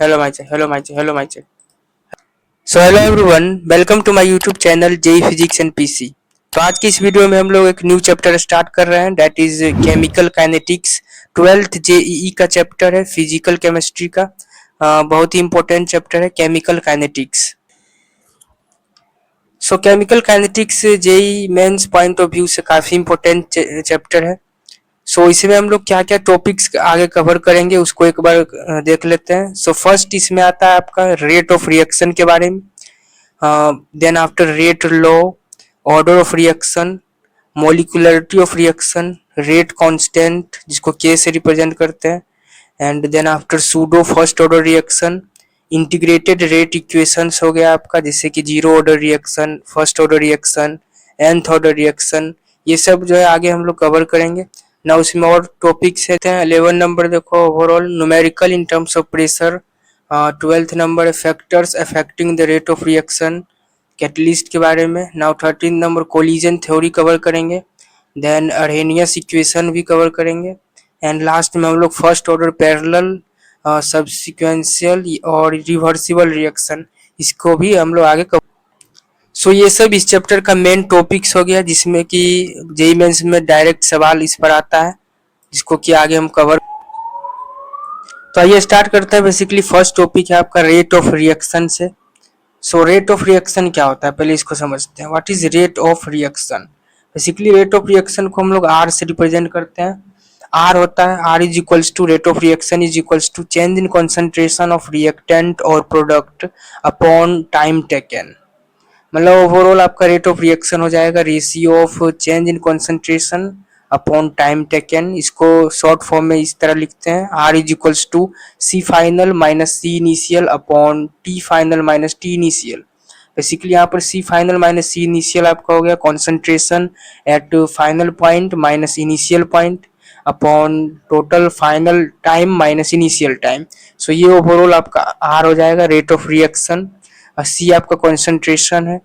Hello my check. Hello my check. Hello my check. So hello everyone. Welcome to my YouTube channel JEE Physics and PC. तो आज की इस video में हम लोग एक न्यू चैप्टर स्टार्ट कर रहे हैं that is chemical kinetics. 12th JEE का चैप्टर है फिजिकल केमिस्ट्री का। बहुत ही इंपॉर्टेंट चैप्टर है chemical kinetics. So chemical kinetics JEE mains point of view से काफी इंपॉर्टेंट चैप्टर है। सो इसमें हम लोग क्या क्या टॉपिक्स आगे कवर करेंगे उसको एक बार देख लेते हैं। सो फर्स्ट इसमें आता है आपका रेट ऑफ रिएक्शन के बारे में, then after rate law, order of reaction, molecularity of reaction, rate constant जिसको के से रिप्रेजेंट करते हैं, and then after pseudo first order reaction, integrated rate equations हो गया आपका जैसे कि zero order reaction, first order reaction, nth order reaction, ये सब जो है आगे हम लोग कवर करेंगे ना। उसमें और टॉपिक्स है 11 नंबर देखो overall numerical in terms of pressure, 12th number factors affecting the rate of reaction catalyst के बारे में। Now 13 number collision theory cover करेंगे, देन अर्हेनियस इक्वेशन भी कवर करेंगे, एंड लास्ट में हम लोग फर्स्ट ऑर्डर पैरेलल सब्सिक्वेंशियल और रिवर्सिबल रिएक्शन इसको भी हम लोग आगे कवर। सो ये सब इस चैप्टर का मेन टॉपिक्स हो गया जिसमें कि जेईई मेंस में डायरेक्ट सवाल इस पर आता है जिसको कि आगे हम कवर। तो आइए स्टार्ट करते हैं। बेसिकली फर्स्ट टॉपिक है आपका रेट ऑफ रिएक्शन से। सो रेट ऑफ रिएक्शन क्या होता है पहले इसको समझते हैं। What is rate of reaction? Basically rate of reaction को हम लोग आर से रिप्रेजेंट करते हैं। आर होता है R is equals to rate of reaction is equals to change in concentration of reactant और प्रोडक्ट अपॉन टाइम टेकन। मतलब ओवरऑल आपका रेट ऑफ रिएक्शन हो जाएगा ratio of change in concentration upon time taken. इसको short form में इस तरह लिखते हैं R is equals to C final minus C initial upon T final minus T initial. Basically यहाँ पर C final minus C initial आपका हो गया concentration at final point minus initial point upon total final time minus initial time. So ये overall आपका are हो जाएगा rate of reaction. सी आपका कॉन्सेंट्रेशन है।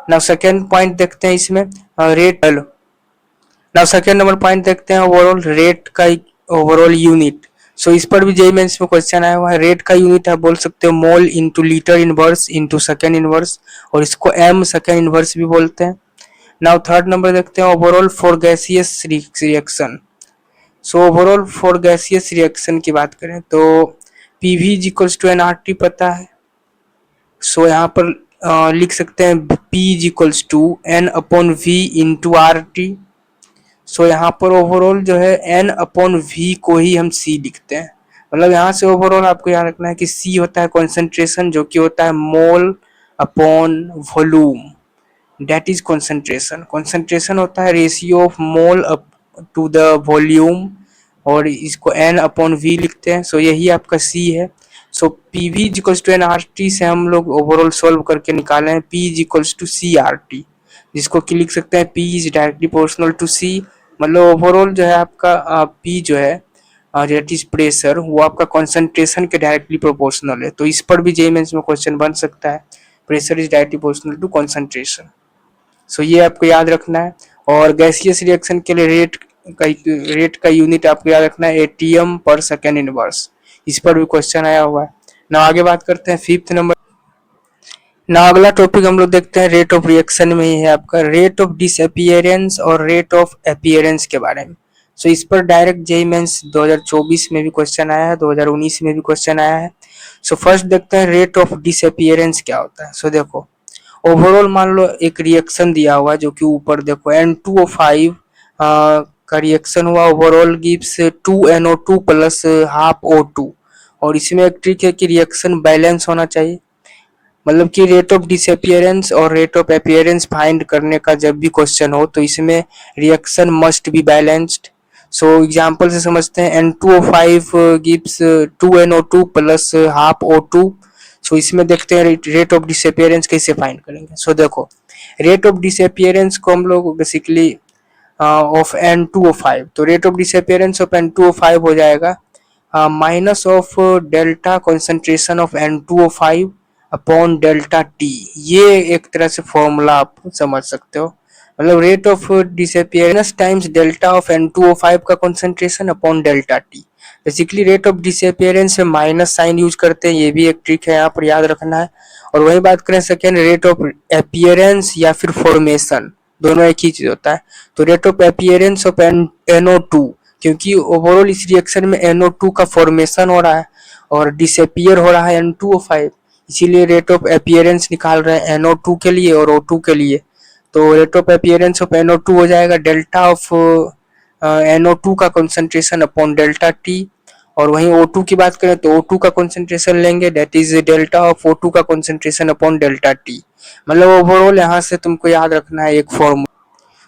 नाउ सेकेंड पॉइंट देखते हैं इसमें rate. Now second number point देखते हैं ओवरऑल रेट का ओवरऑल यूनिट। सो इस पर भी जेईई मेंस में क्वेश्चन आया हुआ है। रेट का यूनिट है बोल सकते हो मोल into litre inverse into second inverse और इसको एम सेकेंड इनवर्स भी बोलते हैं। नाउ थर्ड नंबर देखते हैं overall for gaseous reaction. So overall for gaseous reaction की बात करें तो PV is equals to NRT पता है। सो यहाँ पर लिख सकते हैं P is equals to N upon V into R T. So यहाँ पर ओवरऑल जो है एन अपॉन वी को ही हम C लिखते हैं। मतलब यहाँ से ओवरऑल आपको याद रखना है कि C होता है कॉन्सेंट्रेशन जो कि होता है mole upon volume that is concentration. Concentration होता है ratio of mole up to the volume और इसको एन अपॉन वी लिखते हैं। सो यही आपका C है। So P V is equals to N R T से हम लोग ओवरऑल सॉल्व करके निकाले हैं P is equals to C R T जिसको कि लिख सकते हैं P is directly proportional to C. मतलब ओवरऑल जो है आपका पी जो है दैट इज प्रेशर वो आपका कॉन्सेंट्रेशन के डायरेक्टली प्रोपोर्शनल है। तो इस पर भी जेईई मेंस में क्वेश्चन बन सकता है pressure is directly proportional to concentration. So ये आपको याद रखना है। और गैसियस रिएक्शन के लिए रेट का यूनिट आपको याद रखना है एटीएम पर सेकेंड इनवर्स। इस पर भी क्वेश्चन आया हुआ है ना। आगे बात करते हैं फिफ्थ नंबर ना। अगला टॉपिक हम लोग देखते हैं रेट ऑफ रिएक्शन में ही है आपका रेट ऑफ डिसअपियरेंस और रेट ऑफ अपीयरेंस के बारे में। सो इस पर डायरेक्ट जेईई मेंस 2024 में भी क्वेश्चन आया है 2019 में भी क्वेश्चन आया है। सो फर्स्ट देखते हैं रेट ऑफ डिसअपियरेंस क्या होता है। सो देखो ओवरऑल मान लो एक रिएक्शन दिया हुआ है जो कि ऊपर देखो N2O5 का रिएक्शन हुआ overall gives 2NO2 plus half O2 और इसमें एक ट्रिक है कि रिएक्शन बैलेंस होना चाहिए। मतलब कि रेट ऑफ डिसअपियरेंस और रेट ऑफ अपीयरेंस फाइंड करने का जब भी क्वेश्चन हो तो इसमें reaction must be balanced. So example से समझते हैं N2O5 gives 2NO2 plus half O2। सो इसमें देखते हैं रेट ऑफ डिसअपियरेंस कैसे फाइंड करेंगे। सो देखो रेट ऑफ डिसअपियरेंस को हम लोग बेसिकली ऑफ N2O5 तो rate of disappearance of N2O5 हो जाएगा minus of delta concentration of N2O5 upon delta T. ये एक तरह से फॉर्मूला आप समझ सकते हो मतलब rate of disappearance times delta of N2O5 का concentration upon delta T. Basically rate of disappearance में माइनस साइन यूज करते हैं, ये भी एक ट्रिक है यहाँ पर याद रखना है। और वही बात करें सेकेंड रेट ऑफ अपियरेंस या फिर फॉर्मेशन, दोनों एक ही चीज होता है। तो rate of appearance of NO2, क्योंकि ओवरऑल इस रिएक्शन में NO2 का फॉर्मेशन हो रहा है और डिसअपियर हो रहा है N2O5, इसीलिए रेट ऑफ अपियरेंस निकाल रहे हैं NO2 के लिए और O2 के लिए। तो rate of appearance of NO2 हो जाएगा डेल्टा ऑफ NO2 का कंसंट्रेशन अपॉन डेल्टा टी। और वहीं O2 की बात करें तो O2 का कंसंट्रेशन लेंगे, that is delta of O2 का कंसंट्रेशन अपॉन डेल्टा टी। मतलब ओवरऑल यहाँ से तुमको याद रखना है एक फॉर्मूला।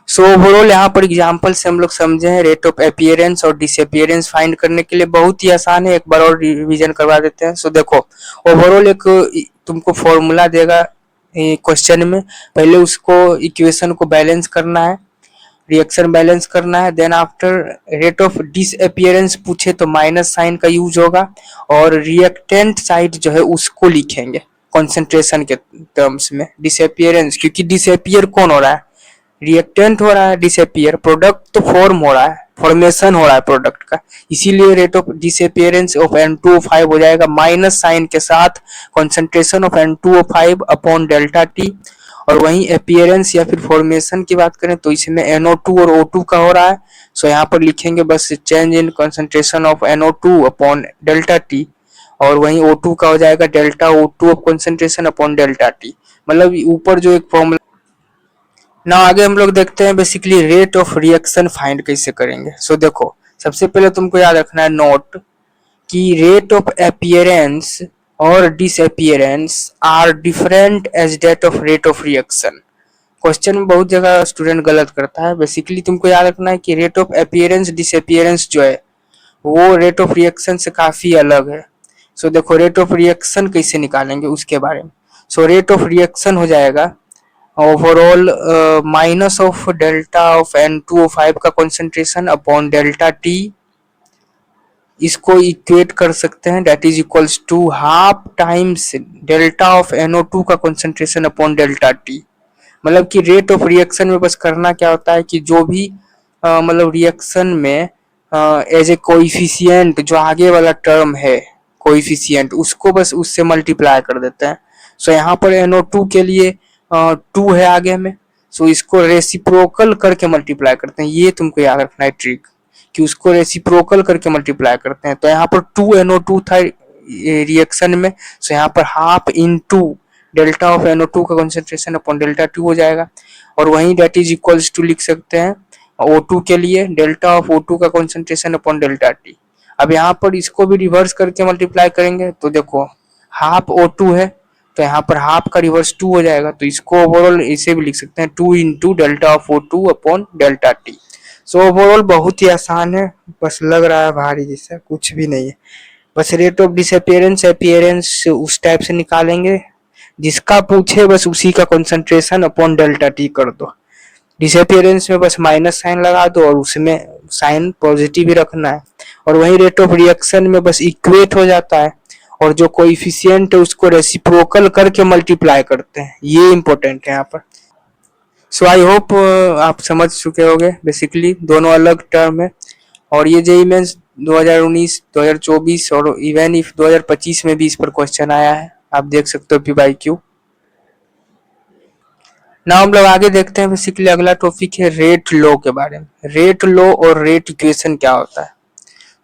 सो ओवरऑल यहाँ पर एग्जांपल से हम लोग समझे हैं रेट ऑफ अपीयरेंस और डिसअपियरेंस फाइंड करने के लिए बहुत ही आसान है, एक बार और रिवीजन करवा देते हैं। सो देखो ओवरऑल एक तुमको फॉर्मूला देगा क्वेश्चन में, पहले उसको इक्वेशन को बैलेंस करना है, रिएक्शन बैलेंस करना है, then after rate of disappearance पूछे तो माइनस साइन का यूज होगा और रिएक्टेंट साइड जो है उसको लिखेंगे कॉन्सेंट्रेशन के टर्म्स में। डिसअपियरेंस क्योंकि डिसअपियर कौन हो रहा है, रिएक्टेंट हो रहा है, डिसअपियर प्रोडक्ट तो फॉर्म हो रहा है, फॉर्मेशन हो रहा है प्रोडक्ट का, इसीलिए rate of disappearance of N2O5 हो जाएगा माइनस साइन के साथ concentration of N2O5 upon delta T. और वहीं अपीयरेंस या फिर फॉर्मेशन की बात करें तो इसमें NO2 और O2 का हो रहा है, सो यहाँ पर लिखेंगे बस change in concentration of NO2 upon delta T. और वहीं O2 का हो जाएगा delta O2 of concentration upon delta T. मतलब ऊपर जो एक फॉर्मूला ना, आगे हम लोग देखते हैं basically rate of reaction find कैसे करेंगे। सो देखो सबसे पहले तुमको याद रखना है नोट कि रेट ऑफ अपीयरेंस और disappearance are different as that of rate of reaction. Question में बहुत जगह स्टूडेंट गलत करता है। बेसिकली तुमको याद रखना है कि रेट ऑफ अपीयरेंस डिसअपियरेंस जो है वो रेट ऑफ रिएक्शन से काफी अलग है। सो देखो रेट ऑफ रिएक्शन कैसे निकालेंगे उसके बारे में। सो रेट ऑफ रिएक्शन हो जाएगा overall minus of delta of N2O5 का कॉन्सेंट्रेशन अपॉन डेल्टा टी, इसको इक्वेट कर सकते हैं, that is equals to half times delta of NO2 का कॉन्सेंट्रेशन अपॉन डेल्टा टी। मतलब कि रेट ऑफ रिएक्शन में बस करना क्या होता है कि जो भी मतलब रिएक्शन में एज ए कोइफिशिएंट जो आगे वाला टर्म है कोइफिशिएंट उसको बस उससे मल्टीप्लाई कर देते हैं। सो यहाँ पर NO2 के लिए 2 है आगे में, सो इसको रेसिप्रोकल करके मल्टीप्लाई करते हैं। ये तुमको याद रखना है ट्रिक कि उसको रेसिप्रोकल करके मल्टीप्लाई करते हैं। तो यहाँ पर 2NO2 था रिएक्शन में, सो यहाँ पर half into delta of NO2 का कंसंट्रेशन अपॉन डेल्टा 2 हो जाएगा। और वहीं दैट इज इक्वल्स टू लिख सकते हैं O2 के लिए डेल्टा ऑफ O2 का कंसंट्रेशन अपॉन डेल्टा टी। अब यहाँ पर इसको भी रिवर्स करके मल्टीप्लाई करेंगे तो देखो हाफ O2 है तो यहाँ पर हाफ का रिवर्स 2 हो जाएगा, तो इसको ओवरऑल इसे भी लिख सकते हैं 2 into delta of O2 upon delta T. So overall बहुत ही आसान है, बस लग रहा है भारी जैसा, कुछ भी नहीं है। बस रेट ऑफ डिसअपियरेंस अपीयरेंस उस टाइप से निकालेंगे, जिसका पूछे बस उसी का कंसंट्रेशन अपॉन डेल्टा टी कर दो। डिसअपियरेंस में बस माइनस साइन लगा दो और उसमें साइन पॉजिटिव ही रखना है। और वही रेट ऑफ रिएक्शन में बस इक्वेट हो जाता है और जो कोएफिशिएंट है उसको रेसिप्रोकल करके मल्टीप्लाई करते हैं, ये इंपॉर्टेंट है यहाँ पर। सो आई होप आप समझ चुके होंगे, बेसिकली दोनों अलग टर्म है। और ये जेईई मेंस 2019, 2024 और इवन इफ 2025 में भी इस पर क्वेश्चन आया है, आप देख सकते हो PYQ। ना हम लोग आगे देखते हैं, बेसिकली अगला टॉपिक है रेट लॉ के बारे में। रेट लॉ और रेट इक्वेशन क्या होता है।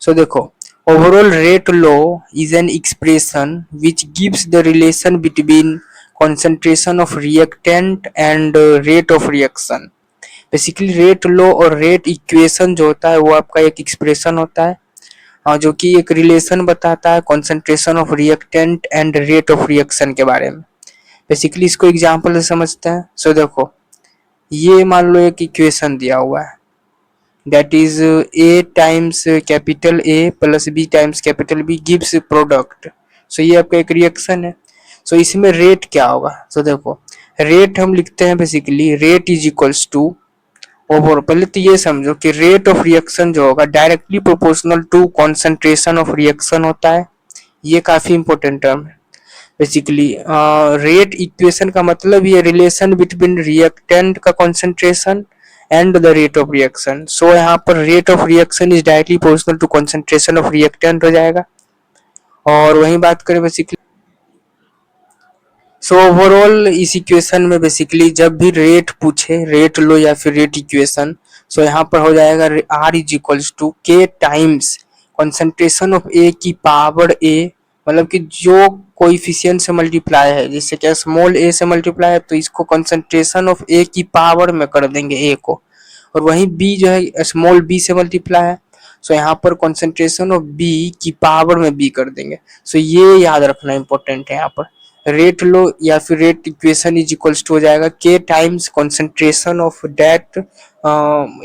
सो देखो overall rate law is an expression which gives the relation between concentration of reactant and rate of reaction। Basically rate law और रेट इक्वेशन जो होता है वो आपका एक एक्सप्रेशन होता है जो कि एक रिलेशन बताता है concentration of reactant and rate of reaction के बारे में। बेसिकली इसको एग्जांपल से समझते हैं। सो देखो ये मान लो एक इक्वेशन दिया हुआ है, that is A times capital A plus B times capital B gives product. So ये आपका एक रिएक्शन है। सो इसमें रेट क्या होगा। सो देखो रेट हम लिखते हैं basically rate is equals to over, पहले तो ये समझो कि रेट ऑफ रिएक्शन जो होगा directly proportional to concentration of reaction होता है। ये काफी इंपॉर्टेंट टर्म है। बेसिकली रेट इक्वेशन का मतलब ये रिलेशन बिटवीन रिएक्टेंट का concentration and the rate of reaction. So यहाँ पर rate of reaction is directly proportional to concentration of reactant हो जाएगा। और वही बात करें बेसिकली, सो ओवरऑल इस इक्वेशन में बेसिकली जब भी रेट पूछे, रेट लो या फिर रेट इक्वेशन, सो यहाँ पर हो जाएगा R इज इक्वल्स टू के टाइम्स कॉन्सेंट्रेशन ऑफ ए की पावर ए, मतलब कि जो कोइफिशिएंट से मल्टीप्लाई है, जैसे कि स्मॉल ए से मल्टीप्लाई है तो इसको कॉन्सेंट्रेशन ऑफ ए की पावर में कर देंगे ए को, और वहीं बी जो है स्मॉल बी से मल्टीप्लाई है, सो यहाँ पर कॉन्सेंट्रेशन ऑफ बी की पावर में बी कर देंगे। सो ये याद रखना इंपॉर्टेंट है। यहाँ पर रेट लो या फिर rate equation is equals to हो जाएगा K times concentration of that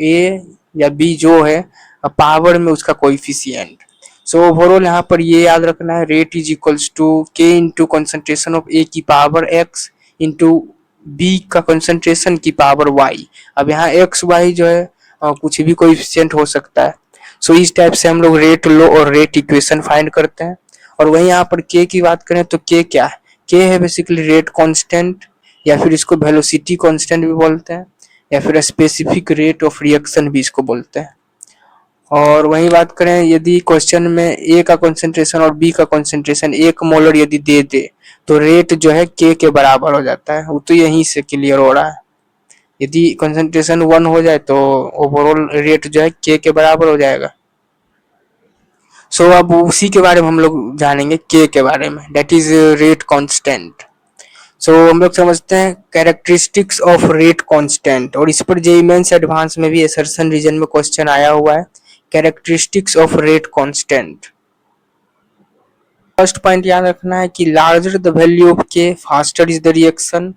A या बी जो है पावर में उसका कोइफिशिएंट। सो ओवरऑल यहाँ पर ये याद रखना है, रेट इज इक्वल्स टू के इंटू कॉन्सेंट्रेशन ऑफ ए की पावर एक्स इंटू बी का कॉन्सेंट्रेशन की पावर वाई। अब यहाँ एक्स वाई जो है कुछ भी कोइफिशिएंट हो सकता है। सो इस टाइप से हम लोग रेट लो और रेट इक्वेशन फाइंड करते हैं। और वहीं यहाँ पर के की बात करें तो के क्या है, के है बेसिकली रेट कांस्टेंट, या फिर इसको वेलोसिटी कांस्टेंट भी बोलते हैं, या फिर स्पेसिफिक रेट ऑफ रिएक्शन भी इसको बोलते हैं। और वहीं बात करें यदि क्वेश्चन में ए का कंसंट्रेशन और बी का कंसंट्रेशन 1 मोलर यदि दे दे तो रेट जो है के बराबर हो जाता है। वो तो यहीं से क्लियर हो रहा है, यदि कंसंट्रेशन 1 हो जाए तो ओवरऑल रेट जो है के बराबर हो जाएगा। सो अब उसी के बारे में हम लोग जानेंगे, के बारे में, डेट इज रेट कांस्टेंट। सो हम लोग समझते हैं कैरेक्टरिस्टिक्स ऑफ रेट कांस्टेंट, और इस पर जेईई मेंस एडवांस में भी असर्शन रीजन में क्वेश्चन आया हुआ है, characteristics of rate constant. First point याद रखना है कि लार्जर द वैल्यू ऑफ के फास्टर इज द रिएक्शन,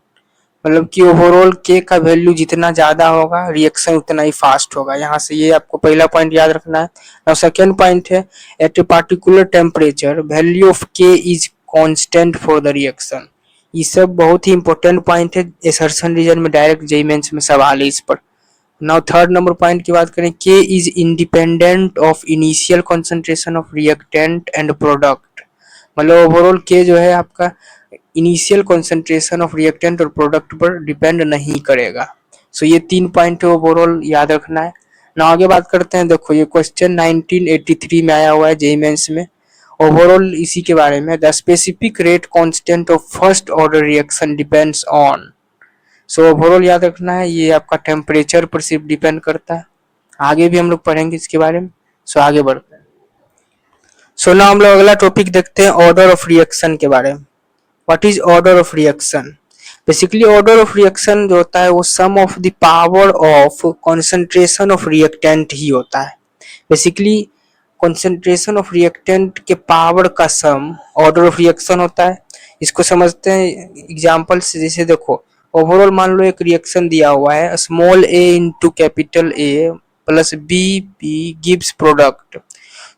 मतलब कि ओवरऑल के का वैल्यू जितना ज्यादा होगा रिएक्शन उतना ही फास्ट होगा। यहाँ से ये आपको पहला पॉइंट याद रखना है। नाउ सेकंड पॉइंट है at a particular temperature value of K is constant for the reaction. ये सब बहुत ही इंपॉर्टेंट पॉइंट है, असर्शन रीजन में डायरेक्ट जेईई मेंस में सवाल है इस पर। नाउ थर्ड नंबर पॉइंट की बात करें, के is independent of initial concentration of reactant and product, मतलब ओवरऑल के जो है आपका इनिशियल कॉन्सेंट्रेशन ऑफ रिएक्टेंट और प्रोडक्ट पर डिपेंड नहीं करेगा। सो ये 3 पॉइंट ओवरऑल याद रखना है ना। आगे बात करते हैं, देखो ये क्वेश्चन 1983 में आया हुआ है जेईई मेंस में, ओवरऑल इसी के बारे में, the specific rate constant of first order reaction depends on. So overall याद रखना है ये आपका टेम्परेचर पर सिर्फ डिपेंड करता है। आगे भी हम लोग पढ़ेंगे इसके बारे में। सो आगे बढ़ते हैं। सो ना हम लोग अगला टॉपिक देखते हैं ऑर्डर ऑफ रिएक्शन के बारे में। What is order of reaction? Basically order of reaction जो होता है वो sum of the power of concentration of reactant ही होता है। बेसिकली कॉन्सेंट्रेशन ऑफ रिएक्टेंट के पावर का सम ऑर्डर ऑफ रिएक्शन होता है। इसको समझते हैं एग्जांपल से, जैसे देखो ओवरऑल मान लो एक रिएक्शन दिया हुआ है, small A into capital A plus B B gives product.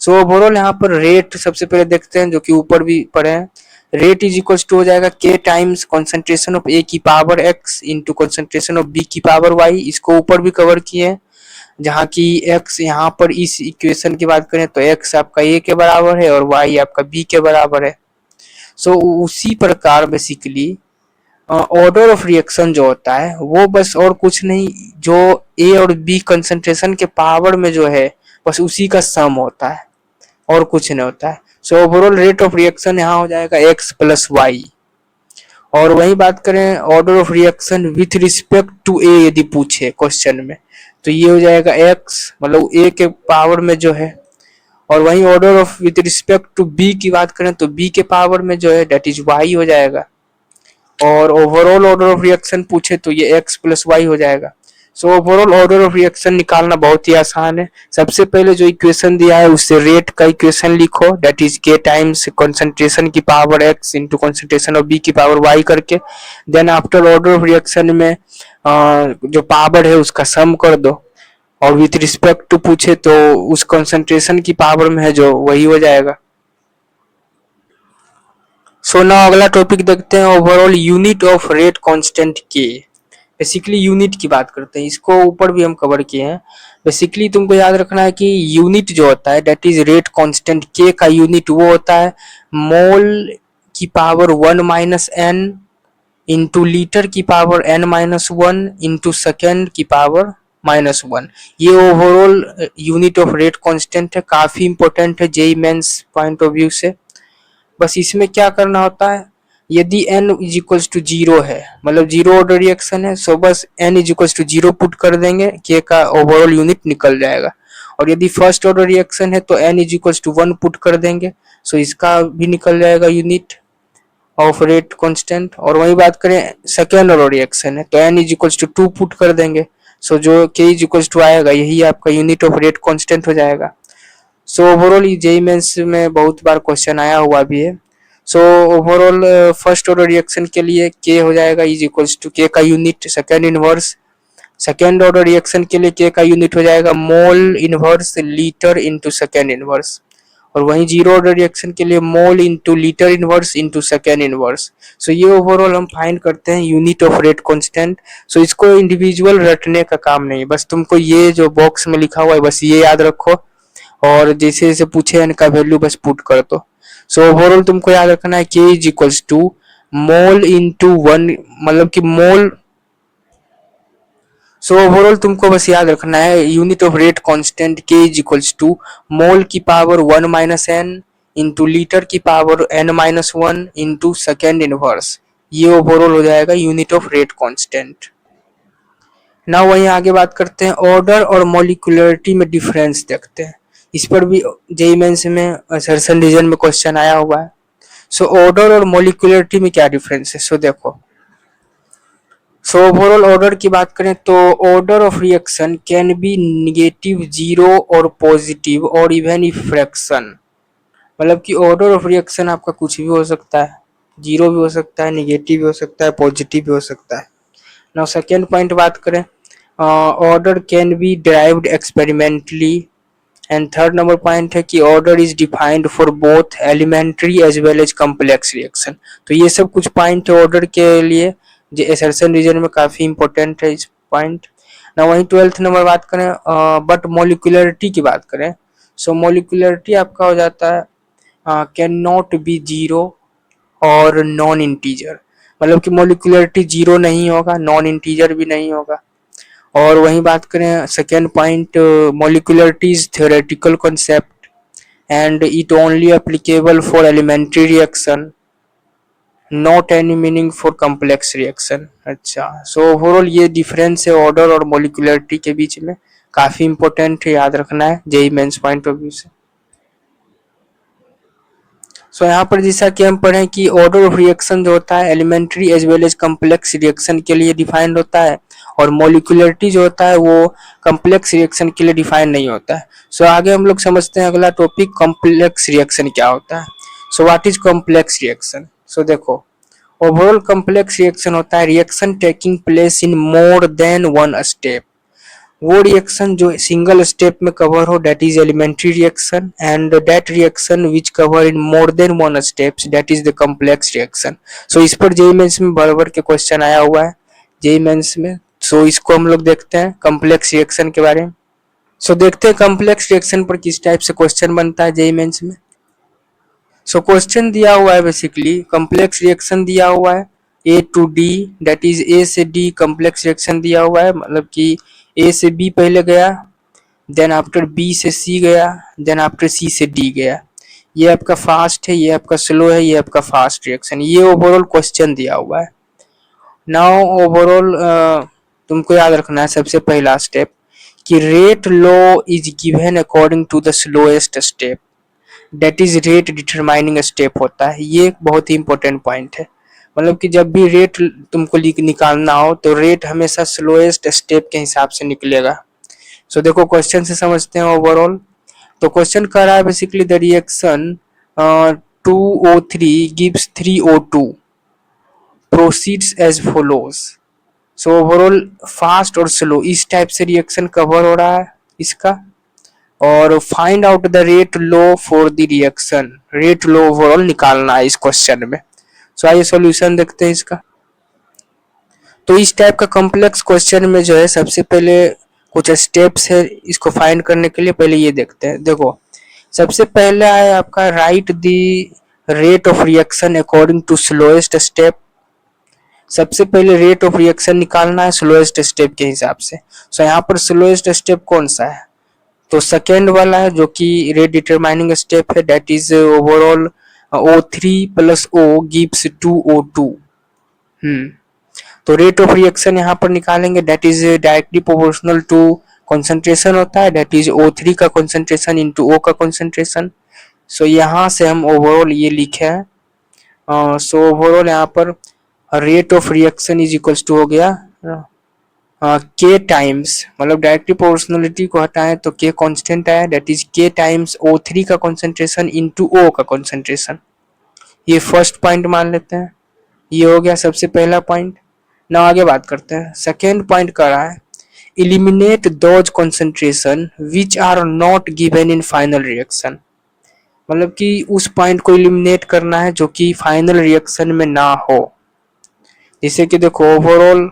So overall यहाँ पर रेट सबसे पहले देखते हैं, जो कि ऊपर भी पढ़े हैं, रेट इज इक्वल टू हो जाएगा K times concentration of A की power X into concentration of B की पावर वाई। इसको ऊपर भी कवर किए हैं, जहाँ की एक्स यहाँ पर इस इक्वेशन की बात करें तो एक्स आपका ए के बराबर है और वाई आपका बी के बराबर है। सो उसी प्रकार बेसिकली ऑर्डर ऑफ रिएक्शन जो होता है वो बस और कुछ नहीं, जो ए और बी कंसंट्रेशन के पावर में जो है बस उसी का सम होता है और कुछ नहीं होता है। So overall rate of reaction यहाँ हो जाएगा एक्स प्लस वाई। और वही बात करें order of reaction with respect to A यदि पूछे क्वेश्चन में तो ये हो जाएगा एक्स, मतलब ए के पावर में जो है। और वही order of with respect to B की बात करें तो बी के पावर में जो है डेट इज वाई हो जाएगा। और ओवरऑल ऑर्डर ऑफ रिएक्शन पूछे तो ये एक्स प्लस वाई हो जाएगा। So overall order of reaction निकालना बहुत ही आसान है। सबसे पहले जो इक्वेशन दिया है उससे रेट का इक्वेशन लिखो, that is K times concentration की power X into concentration of B की पावर वाई करके, then after order of reaction में जो पावर है उसका सम कर दो, और विथ रिस्पेक्ट टू पूछे तो उस कंसंट्रेशन की पावर में है जो वही हो जाएगा। सो नाउ अगला टॉपिक देखते हैं overall unit of rate constant के। बेसिकली यूनिट की बात करते हैं, इसको ऊपर भी हम कवर किए हैं। बेसिकली तुमको याद रखना है कि यूनिट जो होता है दैट इज रेट कांस्टेंट के का यूनिट वो होता है मोल की power 1 minus N into litre की power n minus one into second की पावर -1। ये overall unit of rate constant है, काफी इंपॉर्टेंट है JEE Mains point of view से। बस इसमें क्या करना होता है, यदि n is equals to zero है, मतलब जीरो ऑर्डर रिएक्शन है, सो बस n is equals to zero put कर देंगे, k का ओवरऑल यूनिट निकल जाएगा। और यदि फर्स्ट ऑर्डर रिएक्शन है तो n is equals to one put कर देंगे, सो इसका भी निकल जाएगा यूनिट ऑफ रेट कांस्टेंट। और वही बात करें सेकेंड ऑर्डर रिएक्शन है तो n is equals to two put कर देंगे, सो जो k इज इक्वल्स टू आएगा यही आपका यूनिट ऑफ रेट कांस्टेंट हो जाएगा। सो ओवरऑल ये जेईई मेंस में बहुत बार क्वेश्चन आया हुआ भी है। So overall first order reaction के लिए k हो जाएगा इज इक्वल्स टू k का unit second inverse. Second order reaction के लिए k का यूनिट हो जाएगा mole inverse litre into second inverse. और वहीं जीरो ऑर्डर रिएक्शन के लिए mole into litre inverse into second inverse. So ये ओवरऑल हम फाइंड करते हैं यूनिट ऑफ रेट कांस्टेंट। सो इसको इंडिविजुअल रटने का काम नहीं, बस तुमको ये जो बॉक्स में लिखा हुआ है बस ये याद रखो, और जैसे जैसे पूछे n का वैल्यू बस पुट कर दो। सो ओवरऑल तुमको याद रखना है k is equals to mole into one, मतलब कि मोल। सो ओवरऑल तुमको बस याद रखना है unit of rate constant k is equals to mole की power 1 minus N into litre की power n minus one into second inverse. ये ओवरऑल हो जाएगा यूनिट ऑफ रेट कांस्टेंट। ना वहीं आगे बात करते हैं ऑर्डर और मॉलिक्यूलरिटी में डिफरेंस देखते हैं। इस पर भी जेईई मेंस में असर्शन रीजन में क्वेश्चन आया हुआ है। सो ऑर्डर और मॉलिक्यूलरिटी में क्या डिफरेंस है, सो देखो। सो ओवरऑल ऑर्डर की बात करें तो order of reaction can be negative, zero और पॉजिटिव और इवन इफ फ्रैक्शन। मतलब कि ऑर्डर ऑफ रिएक्शन आपका कुछ भी हो सकता है, जीरो भी हो सकता है, निगेटिव भी हो सकता है, पॉजिटिव भी हो सकता है। नाउ सेकेंड पॉइंट बात करें, order can be derived experimentally. And third number point है कि order is defined for both elementary as well as complex reaction. तो ये सब कुछ पॉइंट है ऑर्डर के लिए जो असर्शन रीजन में काफी इंपॉर्टेंट है इस पॉइंट। ना वहीं ट्वेल्थ नंबर बात करें बट मॉलिक्यूलरिटी की बात करें, सो मॉलिक्यूलरिटी आपका हो जाता है कैन नॉट बी जीरो और नॉन इंटीजर। मतलब कि मॉलिक्यूलरिटी जीरो नहीं होगा, नॉन इंटीजर भी नहीं होगा। और वहीं बात करें second point, molecularity is theoretical concept and it only applicable for elementary reaction, not any meaning for complex reaction. अच्छा, सो ओवरऑल ये डिफरेंस है ऑर्डर और मॉलिक्यूलरिटी के बीच में, काफी इंपॉर्टेंट है, याद रखना है JEE mains point of view से। सो यहाँ पर जैसा कि हम पढ़ें कि ऑर्डर ऑफ रिएक्शन जो होता है elementary as well as complex reaction के लिए डिफाइंड होता है, और मॉलिक्यूलरिटी जो होता है वो कम्प्लेक्स रिएक्शन के लिए डिफाइन नहीं होता है। सो आगे हम लोग समझते हैं अगला टॉपिक, कम्प्लेक्स रिएक्शन क्या होता है। So what is complex reaction. So देखो, ओवरऑल कम्प्लेक्स रिएक्शन होता है reaction taking place in more than one step. वो रिएक्शन जो सिंगल स्टेप में कवर हो that is elementary reaction, and that reaction which cover in more than one steps that is the complex reaction. So इस पर JEE Mains में बराबर के question आया हुआ है जेईई मेंस में। सो इसको हम लोग देखते हैं कम्प्लेक्स रिएक्शन के बारे में। सो देखते हैं कम्प्लेक्स रिएक्शन पर किस टाइप से क्वेश्चन बनता है जेईई मेंस में। सो क्वेश्चन दिया हुआ है, बेसिकली कम्प्लेक्स रिएक्शन दिया हुआ है A to D, that is A से डी कम्प्लेक्स रिएक्शन दिया हुआ है, मतलब कि ए से बी पहले गया, देन आफ्टर बी से सी गया, देन आफ्टर सी से डी गया। ये आपका फास्ट है, ये आपका स्लो है, ये आपका फास्ट रिएक्शन। ये ओवरऑल क्वेश्चन दिया हुआ है। नाउ ओवरऑल तुमको याद रखना है सबसे पहला स्टेप कि rate law is given according to the slowest step, that is rate determining step होता है। ये एक बहुत ही इंपॉर्टेंट पॉइंट है, मतलब कि जब भी रेट तुमको निकालना हो तो रेट हमेशा स्लोएस्ट स्टेप के हिसाब से निकलेगा। सो देखो क्वेश्चन से समझते हैं ओवरऑल। तो क्वेश्चन कह रहा है basically the reaction 2O3 gives 3O2 proceeds as follows. So overall fast और स्लो इस टाइप से रिएक्शन कवर हो रहा है इसका। और find out the rate law for the reaction, rate law overall निकालना है इस क्वेश्चन में। सो आइए सॉल्यूशन देखते हैं इसका। तो इस टाइप का कॉम्प्लेक्स क्वेश्चन में जो है सबसे पहले कुछ स्टेप्स है इसको फाइंड करने के लिए, पहले ये देखते हैं। देखो सबसे पहला है आपका write the rate of reaction according to slowest step. सबसे पहले रेट ऑफ रिएक्शन निकालना है स्लोएस्ट स्टेप के हिसाब से। सो यहाँ पर स्लोएस्ट स्टेप कौन सा है, तो सेकेंड वाला है जो कि रेट डिटरमाइनिंग स्टेप है, that is overall O3 plus O gives 2O2। तो रेट ऑफ रिएक्शन यहाँ पर निकालेंगे, that is directly proportional to concentration होता है, दैट इज O3 का कॉन्सेंट्रेशन इंटू O का कॉन्सेंट्रेशन। सो यहाँ से हम ओवरऑल ये लिखे हैं। सो ओवरऑल यहाँ पर rate of reaction is equals to हो गया के टाइम्स, मतलब डायरेक्टली प्रोपोर्शनलिटी को हटाएं तो के कांस्टेंट आया, that is K times O3 का कॉन्सेंट्रेशन इंटू O का कॉन्सेंट्रेशन। ये फर्स्ट पॉइंट मान लेते हैं, ये हो गया सबसे पहला पॉइंट। ना आगे बात करते हैं, सेकेंड पॉइंट कर रहा है eliminate those concentration which are not given in final reaction. मतलब कि उस पॉइंट को इलिमिनेट करना है जो कि फाइनल रिएक्शन में ना हो। जैसे कि देखो ओवरऑल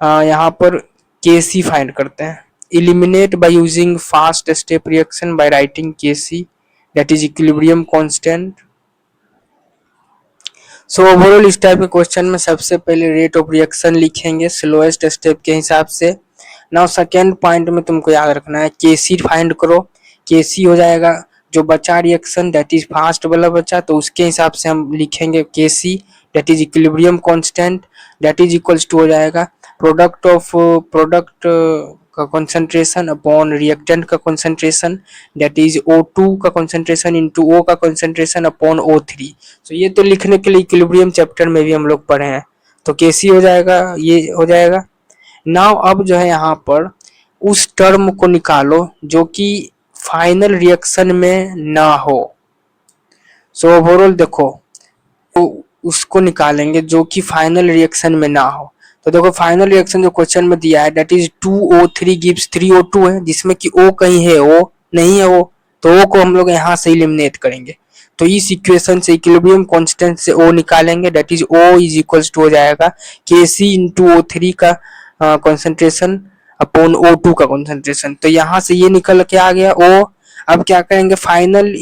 यहाँ पर Kc फाइंड करते हैं, eliminate by using fast step reaction by writing Kc that is equilibrium constant. So overall इस टाइप के क्वेश्चन में सबसे पहले रेट ऑफ रिएक्शन लिखेंगे स्लोएस्ट स्टेप के हिसाब से। नाउ सेकेंड पॉइंट में तुमको याद रखना है Kc फाइंड करो, Kc हो जाएगा जो बचा रिएक्शन दैट इज फास्ट वाला बचा, तो उसके हिसाब से हम लिखेंगे Kc that is equilibrium constant that is equals to हो जाएगा प्रोडक्ट ऑफ प्रोडक्ट का कंसंट्रेशन अपॉन रिएक्टेंट का कंसंट्रेशन दैट इज O2 का कंसंट्रेशन इनटू O का कंसंट्रेशन अपॉन O3। तो ये तो लिखने के लिए इक्विलिब्रियम चैप्टर में भी हम लोग पढ़े हैं, तो Kc हो जाएगा, ये हो जाएगा। नाउ अब जो है यहाँ पर उस टर्म को निकालो जो कि फाइनल रिएक्शन में ना हो। सो ओवरऑल देखो तो उसको निकालेंगे जो कि फाइनल रिएक्शन में ना हो। तो देखो फाइनल रिएक्शन जो क्वेश्चन में दिया है that is 2O3 gives 3O2 है, जिसमें कि O कहीं है, O नहीं है, O तो O को हम लोग यहाँ से एलिमिनेट करेंगे। तो इस इक्वेशन से इक्विलिब्रियम कांस्टेंट से O निकालेंगे that is O is equals to हो जाएगा Kc इंटू O3 का कॉन्सेंट्रेशन अपॉन O2 का कॉन्सेंट्रेशन। तो यहाँ से ये निकल के आ गया O। अब क्या करेंगे फाइनल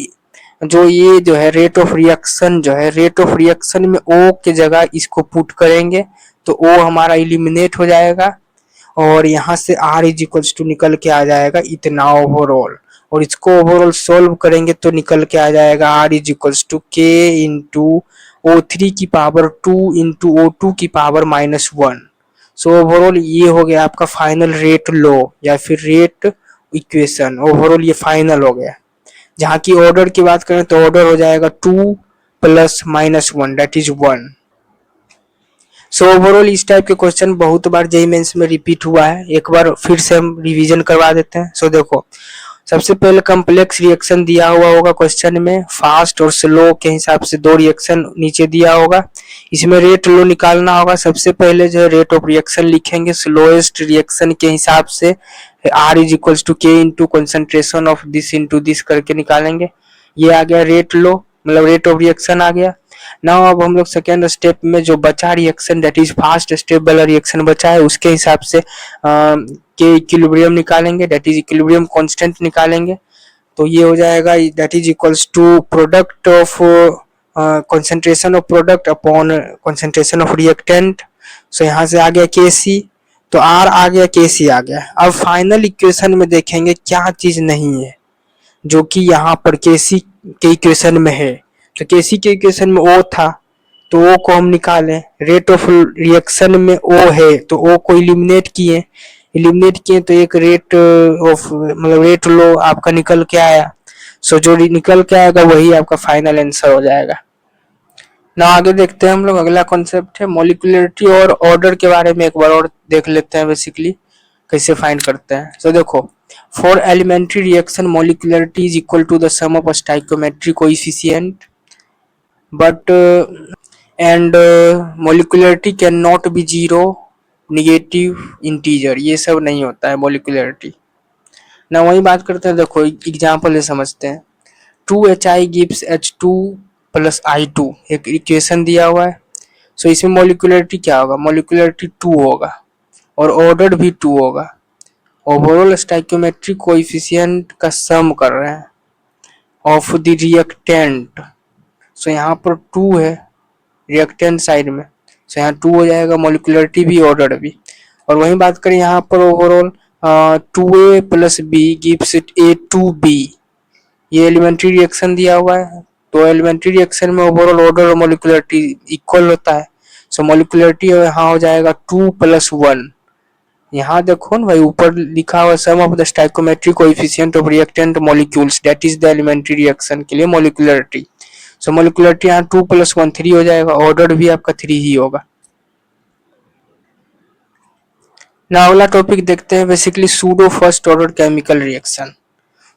जो ये जो है रेट ऑफ रिएक्शन जो है रेट ऑफ रिएक्शन में O के जगह इसको पुट करेंगे तो O हमारा इलिमिनेट हो जाएगा और यहाँ से R इज इक्वल्स टू निकल के आ जाएगा इतना ओवरऑल, और इसको ओवरऑल सोल्व करेंगे तो निकल के आ जाएगा R is equals to K into O3 की पावर 2 इंटू O2 की पावर -1। सो ओवरऑल ये हो गया आपका फाइनल रेट लॉ या फिर रेट इक्वेशन। ओवरऑल ये फाइनल हो गया। जहाँ की ऑर्डर की बात करें तो ऑर्डर हो जाएगा 2 plus -1 that is 1। So overall इस टाइप के क्वेश्चन बहुत बार जेईई मेंस में रिपीट हुआ है, एक बार फिर से हम रिवीजन करवा देते हैं। सो देखो सबसे पहले कम्प्लेक्स रिएक्शन दिया हुआ होगा क्वेश्चन में, फास्ट और स्लो के हिसाब से दो रिएक्शन नीचे दिया होगा, इसमें रेट लो निकालना होगा। सबसे पहले जो है रेट ऑफ रिएक्शन लिखेंगे स्लोएस्ट रिएक्शन के हिसाब से R is equals to K into concentration of this into this करके निकालेंगे। ये आ गया रेट लो, मतलब रेट ऑफ रिएक्शन आ गया। नाउ अब हम लोग सेकेंड स्टेप में जो बचा reaction that is fast step वाला रिएक्शन बचा है उसके हिसाब से के इक्विलिब्रियम निकालेंगे दैट इज इक्विलिब्रियम कांस्टेंट निकालेंगे। तो ये हो जाएगा that is equals to product of concentration of product upon concentration of reactant. So यहाँ से आ गया Kc, तो R आ गया Kc आ गया। अब फाइनल इक्वेशन में देखेंगे क्या चीज नहीं है जो कि यहाँ पर Kc के इक्वेशन में है। तो Kc के इक्वेशन में O था तो O को हम निकालें, रेट ऑफ रिएक्शन में O है तो O को इलिमिनेट किए तो एक रेट ऑफ मतलब रेट लो आपका निकल के आया। सो जो निकल के आएगा वही आपका फाइनल आंसर हो जाएगा। ना आगे देखते हैं हम लोग अगला कॉन्सेप्ट है मॉलिक्यूलरिटी और ऑर्डर के बारे में एक बार और देख लेते हैं बेसिकली कैसे फाइंड करते हैं। सो देखो for elementary reaction molecularity is equal to the sum of stoichiometric coefficient but and molecularity can not be zero negative integer, ये सब नहीं होता है मॉलिक्यूलरिटी। ना वही बात करते हैं, देखो एग्जांपल से समझते हैं 2HI gives H2 plus I2 एक इक्वेशन दिया हुआ है। सो इसमें मॉलिक्यूलरिटी क्या होगा, मॉलिक्यूलरिटी 2 होगा और ऑर्डर भी 2 होगा। ओवरऑल स्टोइकियोमेट्रिक कोएफिशिएंट का सम कर रहे हैं ऑफ द रिएक्टेंट। सो यहाँ पर 2 है रिएक्टेंट साइड में, सो यहाँ 2 हो जाएगा, मोलिकुलरिटी भी ऑर्डर भी। और वहीं बात करें यहाँ पर overall 2A plus B gives it A2B, ये एलिमेंट्री रिएक्शन दिया हुआ है। तो एलिमेंट्री रिएक्शन में ओवरऑल ऑर्डर और मोलिकुलरिटी इक्वल होता है, सो मोलिकुलरिटी यहाँ हो जाएगा 2 + 1। यहाँ देखो ना भाई ऊपर लिखा हुआ sum of the stoichiometric coefficient of reactant molecules that is the elementary reaction के लिए मोलिकुलरिटी। सो मोलिकुलरिटी यहाँ 2 + 1 3 हो जाएगा, ऑर्डर भी आपका 3 ही होगा। ना अगला टॉपिक देखते हैं basically pseudo first order chemical reaction.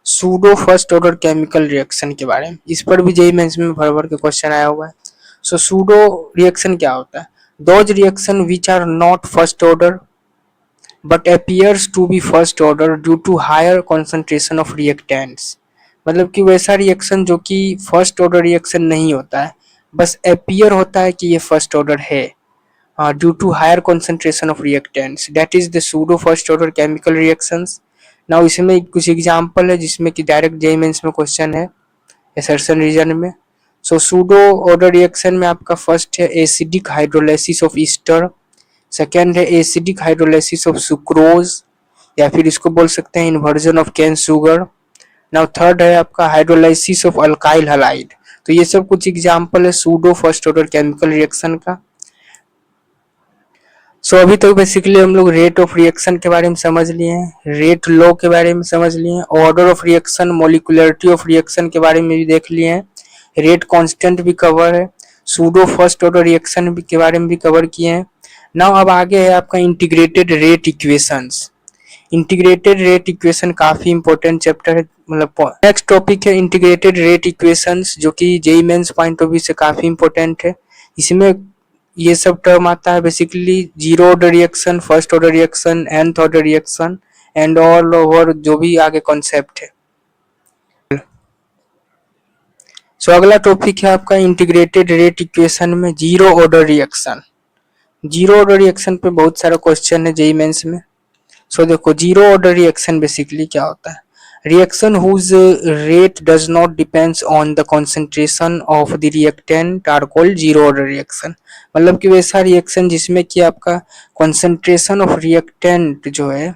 Pseudo first order chemical reaction के बारे में, इस पर भी जेईई मेंस में भर भर के क्वेश्चन आया हुआ है। सो सूडो रिएक्शन क्या होता है? Those reaction which are not first order but appears to be first order due to higher concentration of reactants। मतलब कि वैसा रिएक्शन जो कि फर्स्ट ऑर्डर रिएक्शन नहीं होता है, बस अपीयर होता है कि ये फर्स्ट ऑर्डर है due to higher concentration of reactants, that is the pseudo first order chemical reactions. Now इसमें कुछ एग्जांपल है जिसमें कि डायरेक्ट जेईई मेंस में क्वेश्चन है असर्शन रीजन में। सो सूडो ऑर्डर रिएक्शन में आपका फर्स्ट है acidic hydrolysis of ester, second है एसिडिक हाइड्रोलाइसिस ऑफ सुक्रोज या फिर इसको बोल सकते हैं inversion of cane sugar. Now third है आपका हाइड्रोलाइसिस ऑफ अल्काइल हैलाइड। तो ये सब कुछ एग्जांपल है pseudo first order chemical reaction का। सो अभी तक बेसिकली हम लोग रेट ऑफ रिएक्शन के बारे में समझ लिए हैं, रेट लॉ के बारे में समझ लिए हैं, order of reaction, molecularity of reaction के बारे में भी देख लिए हैं, रेट कांस्टेंट भी कवर है, सूडो फर्स्ट ऑर्डर रिएक्शन के बारे में भी कवर किए हैं। नाउ अब आगे है आपका integrated rate equations. Integrated rate equation काफी इंपॉर्टेंट चैप्टर है, मतलब नेक्स्ट टॉपिक है इंटीग्रेटेड रेट इक्वेशंस, जो कि JEE mains point of view से काफी इंपॉर्टेंट है। इसमें ये सब टर्म आता है basically zero order reaction, first order reaction, nth order reaction and all over जो भी आगे कॉन्सेप्ट है। सो अगला टॉपिक है आपका इंटीग्रेटेड रेट इक्वेशन में zero order reaction. Zero order reaction पे बहुत सारा क्वेश्चन है जेईई मेंस में। सो देखो जीरो ऑर्डर रिएक्शन बेसिकली क्या होता है? Reaction whose rate does not depends on the concentration of the reactant are called zero order reaction. मतलब कि वैसा रिएक्शन जिसमें कि आपका कंसंट्रेशन ऑफ रिएक्टेंट जो है,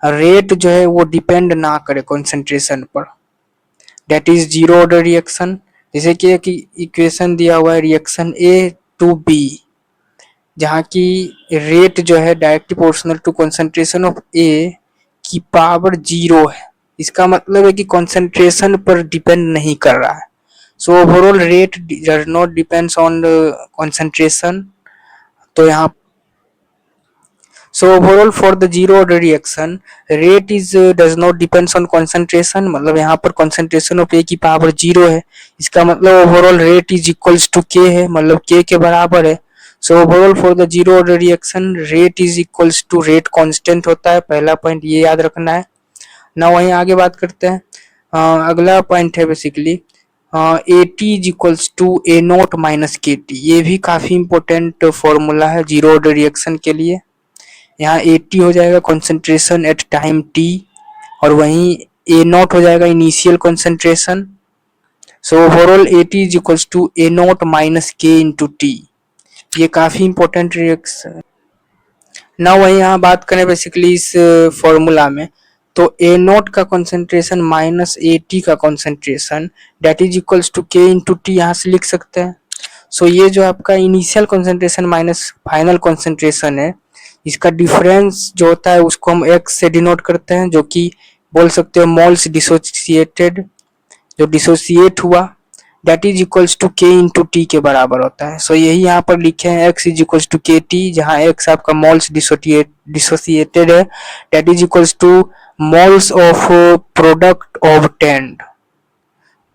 रेट जो है वो डिपेंड ना करे कंसंट्रेशन पर, that is zero order reaction. जैसे कि एक इक्वेशन दिया हुआ है रिएक्शन A2B, जहाँ की रेट जो है directly proportional to concentration of A की पावर 0 है। इसका मतलब है कि कंसंट्रेशन पर डिपेंड नहीं कर रहा है। So overall rate does not depends on concentration. तो यहाँ सो overall for the zero order reaction rate is does not depends on concentration, मतलब यहाँ पर कंसंट्रेशन ऑफ ए की पावर 0 है। इसका मतलब overall rate is equals to K है, मतलब के के बराबर है। So overall for the zero order reaction rate is equals to rate constant होता है, पहला पॉइंट ये याद रखना है ना। वहीं आगे बात करते हैं, अगला पॉइंट है basically AT is equals to A not minus KT। ये भी काफी इंपॉर्टेंट फॉर्मूला है जीरो ऑर्डर रिएक्शन के लिए। यहाँ AT हो जाएगा कंसंट्रेशन एट टाइम t और वहीं A नॉट हो जाएगा initial concentration. So overall AT is equals to A not minus K into t. ये काफी इंपॉर्टेंट रिएक्शन ना। वही यहाँ बात करें बेसिकली इस फॉर्मूला में, तो A नॉट का कंसंट्रेशन माइनस AT का concentration that is equals to K into T यहाँ से लिख सकते हैं। सो ये जो आपका initial concentration minus final concentration है, इसका डिफरेंस जो होता है उसको हम x से डिनोट करते हैं, जो कि बोल सकते हो मोल्स डिसोसिएटेड, जो डिसोसिएट हुआ that is equals to K into T के बराबर होता है। सो यही यहाँ पर लिखे हैं x is equals to KT, जहाँ x आपका मोल्स डिसोसिएटेड है, that is equals to moles of product obtained.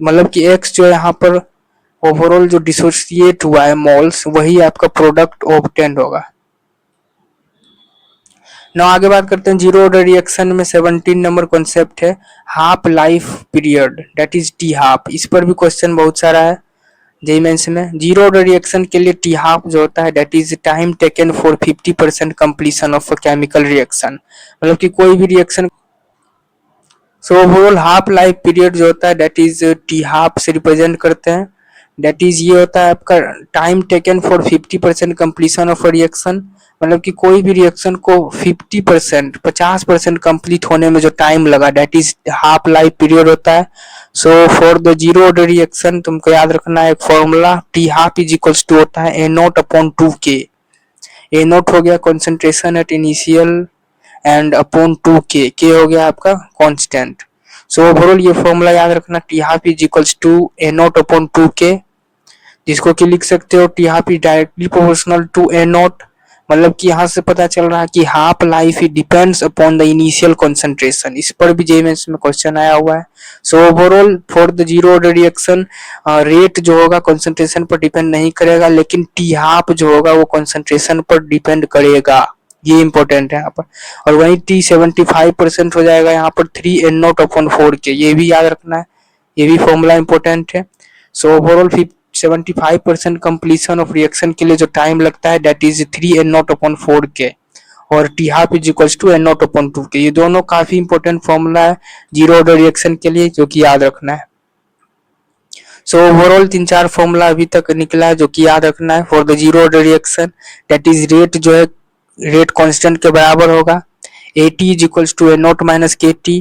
मतलब कि x जो है यहाँ पर ओवरऑल जो डिसोसिएट हुआ है मोल्स, वही आपका प्रोडक्ट ऑब्टेन्ड होगा ना। आगे बात करते हैं जीरो ऑर्डर रिएक्शन में 17 नंबर कॉन्सेप्ट है half life period that is T half. इस पर भी क्वेश्चन बहुत सारा है जेईई मेंस में। जीरो ऑर्डर रिएक्शन के लिए टी हाफ जो होता है that is time taken for 50% completion of chemical reaction, मतलब कि कोई भी reaction. So overall half life period जो होता है दैट इज टी हाफ से रिप्रेजेंट करते हैं। दैट इज ये होता है आपका time taken for 50% completion of a reaction, मतलब कि कोई भी रिएक्शन को 50% कंप्लीट होने में जो टाइम लगा that is half life period होता है। So for the zero order reaction तुमको याद रखना है एक formula, t half is equals to होता है A naught upon 2k। A naught हो गया concentration at initial and upon 2k, k हो गया आपका कांस्टेंट। सो ओवरऑल ये फॉर्मूला याद रखना, t half is equals to A naught upon 2k, जिसको कि लिख सकते हो T half is directly proportional to A not, मतलब कि यहाँ से पता चल रहा है कि half life it depends upon the initial concentration. इस पर भी जेईएमएस में क्वेश्चन आया हुआ है। So overall for the zero order reaction rate जो होगा कंसंट्रेशन पर डिपेंड नहीं करेगा, लेकिन टी हाफ जो होगा वो कंसंट्रेशन पर डिपेंड करेगा, ये इंपॉर्टेंट है यहाँ पर। और वहीं टी 75% हो जाएगा यहाँ पर 3 n नॉट अपॉन 4k, ये भी याद रखना है, ये भी फॉर्मूला इंपॉर्टेंट है। So overall 75% completion of reaction के लिए जो टाइम लगता है that is 3 n not upon 4k, और T half is equals to n not upon 2k। ये दोनों काफी इंपॉर्टेंट फॉर्मूला है जीरो ऑर्डर रिएक्शन के लिए, जो कि याद रखना है। सो ओवरऑल 3-4 फॉर्मूला अभी तक निकला है जो कि याद रखना है for the zero order reaction. That is rate जो है रेट कांस्टेंट के बराबर होगा, at is equals to n not minus kt,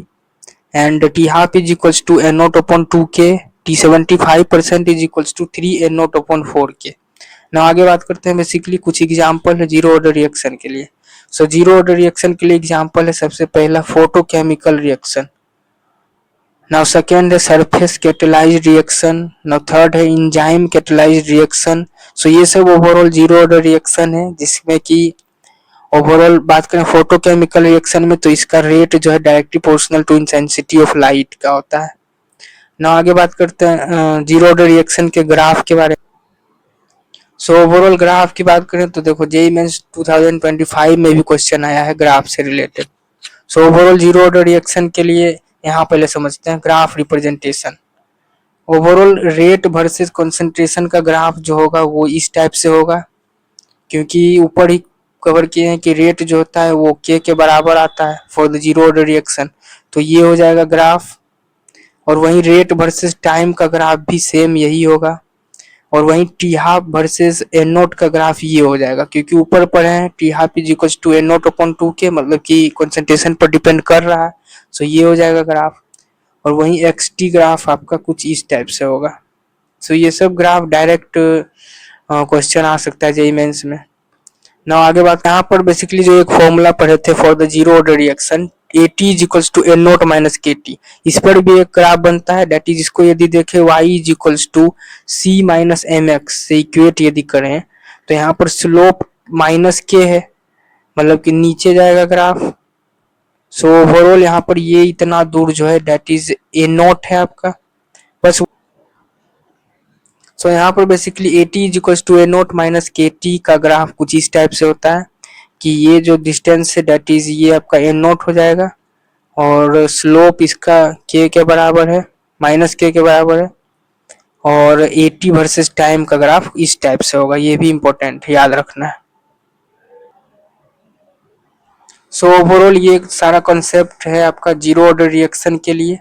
and T half is equals to n not upon 2k, T 75% is equals to 3 n not upon 4k। ना आगे बात करते हैं बेसिकली कुछ एग्जांपल है जीरो ऑर्डर रिएक्शन के लिए। So zero order reaction के लिए एग्जांपल है सबसे पहला फोटोकेमिकल रिएक्शन, नाउ सेकेंड है surface catalysed reaction, now third है एंजाइम कैटेलाइज्ड रिएक्शन। सो ये सब ओवरऑल जीरो ऑर्डर रिएक्शन है, जिसमें कि ओवरऑल बात करें फोटोकेमिकल रिएक्शन में तो इसका रेट जो है directly proportional to intensity of light का होता है। ना आगे बात करते हैं जीरो ऑर्डर रिएक्शन के ग्राफ के बारे में। सो ओवरऑल ग्राफ की बात करें तो देखो जेईई मेंस 2025 में भी क्वेश्चन आया है ग्राफ से related. So overall zero order reaction के लिए यहाँ पहले समझते हैं graph representation. Overall rate versus concentration का ग्राफ जो होगा वो इस टाइप से होगा, क्योंकि ऊपर ही कवर किए हैं कि रेट जो होता है वो k के बराबर आता है for the zero order reaction, तो ये हो जाएगा ग्राफ। और वहीं रेट वर्सेस टाइम का ग्राफ भी सेम यही होगा, और वहीं T half versus N not का ग्राफ ये हो जाएगा, क्योंकि ऊपर पर है T half is equal to N not upon 2k, मतलब कि कंसंट्रेशन पर डिपेंड कर रहा है, सो ये हो जाएगा ग्राफ। और वहीं एक्स टी ग्राफ आपका कुछ इस टाइप से होगा। सो ये सब ग्राफ डायरेक्ट क्वेश्चन आ सकता है जेईई मेंस में। ना आगे बात यहाँ पर बेसिकली जो एक फॉर्मूला पढ़े थे for the zero order reaction at is equals to N not minus K T, इस पर भी एक ग्राफ बनता है दैट इज इसको यदि देखें y is equals to C minus M X से इक्वेट यदि करें तो यहाँ पर स्लोप माइनस के है, मतलब कि नीचे जाएगा ग्राफ। सो ओवरऑल यहाँ पर ये इतना दूर जो है दैट इज ए नोट है आपका बस। सो यहाँ पर basically at is equals to A not minus K T का ग्राफ कुछ इस टाइप से होता है कि ये जो डिस्टेंस है दैट इज ये आपका एन नोट हो जाएगा, और स्लोप इसका k के बराबर है माइनस k के बराबर है, और 80 वर्सेस टाइम का ग्राफ इस टाइप से होगा, ये भी इंपॉर्टेंट है याद रखना है। सो ओवरऑल ये सारा कॉन्सेप्ट है आपका जीरो ऑर्डर रिएक्शन के लिए।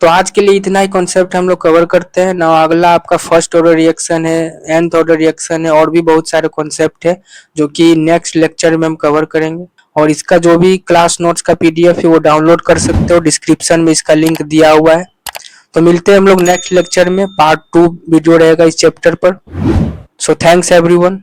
तो आज के लिए इतना ही कॉन्सेप्ट हम लोग कवर करते हैं ना। अगला आपका फर्स्ट ऑर्डर रिएक्शन है, nth ऑर्डर रिएक्शन है, और भी बहुत सारे कॉन्सेप्ट है जो कि नेक्स्ट लेक्चर में हम कवर करेंगे। और इसका जो भी क्लास नोट्स का पीडीएफ है वो डाउनलोड कर सकते हो, डिस्क्रिप्शन में इसका लिंक दिया हुआ है। तो मिलते हैं हम लोग नेक्स्ट लेक्चर में, पार्ट 2 वीडियो रहेगा इस चैप्टर पर। So thanks everyone.